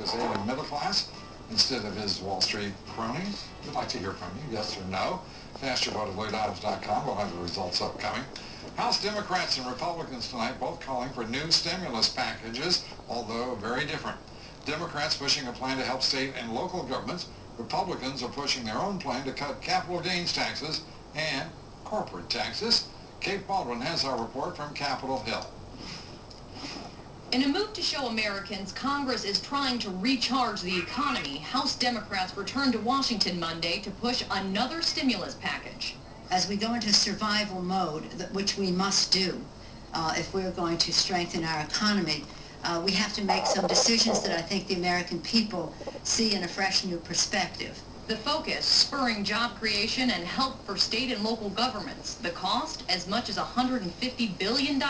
his alien middle class instead of his Wall Street cronies? We'd like to hear from you, yes or no. Cast your vote at LlateItems.com. We'll have the results upcoming. House Democrats and Republicans tonight both calling for new stimulus packages, although very different. Democrats pushing a plan to help state and local governments. Republicans are pushing their own plan to cut capital gains taxes and corporate taxes. Kate Baldwin has our report from Capitol Hill. In a move to show Americans Congress is trying to recharge the economy, House Democrats returned to Washington Monday to push another stimulus package. As we go into survival mode, which we must do if we're going to strengthen our economy, we have to make some decisions that I think the American people see in a fresh new perspective. The focus, spurring job creation and help for state and local governments. The cost, as much as $150 billion.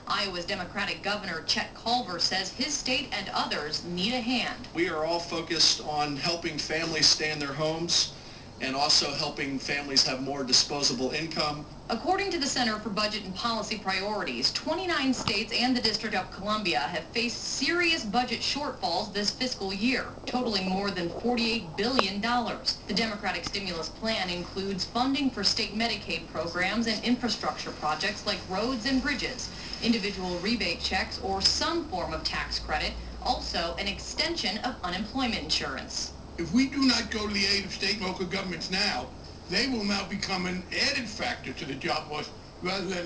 Iowa's Democratic Governor Chet Culver says his state and others need a hand. We are all focused on helping families stay in their homes and also helping families have more disposable income. According to the Center for Budget and Policy Priorities, 29 states and the District of Columbia have faced serious budget shortfalls this fiscal year, totaling more than $48 billion. The Democratic stimulus plan includes funding for state Medicaid programs and infrastructure projects like roads and bridges, individual rebate checks or some form of tax credit, also an extension of unemployment insurance. If we do not go to the aid of state and local governments now, they will now become an added factor to the job loss rather than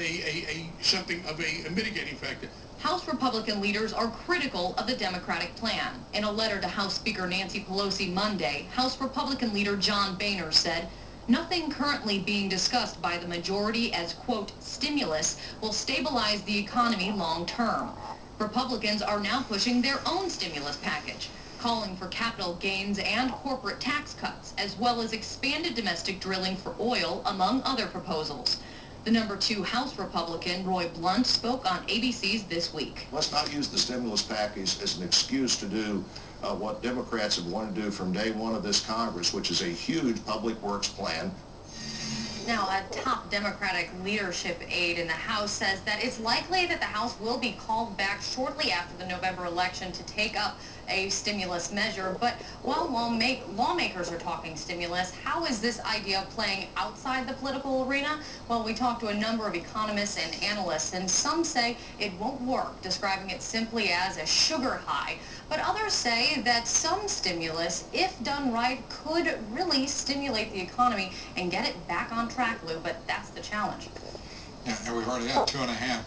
something of a mitigating factor. House Republican leaders are critical of the Democratic plan. In a letter to House Speaker Nancy Pelosi Monday, House Republican leader John Boehner said, "Nothing currently being discussed by the majority as, quote, stimulus will stabilize the economy long term." Republicans are now pushing their own stimulus package, calling for capital gains and corporate tax cuts, as well as expanded domestic drilling for oil, among other proposals. The number 2 House Republican, Roy Blunt, spoke on ABC's This Week. Let's not use the stimulus package as an excuse to do what Democrats have wanted to do from day one of this Congress, which is a huge public works plan. Now, a top Democratic leadership aide in the House says that it's likely that the House will be called back shortly after the November election to take up a stimulus measure. But while lawmakers are talking stimulus, how is this idea playing outside the political arena? Well, we talked to a number of economists and analysts, and some say it won't work, describing it simply as a sugar high. But others say that some stimulus, if done right, could really stimulate the economy and get it back on track, Lou, but that's the challenge. Yeah, and we've already had 2.5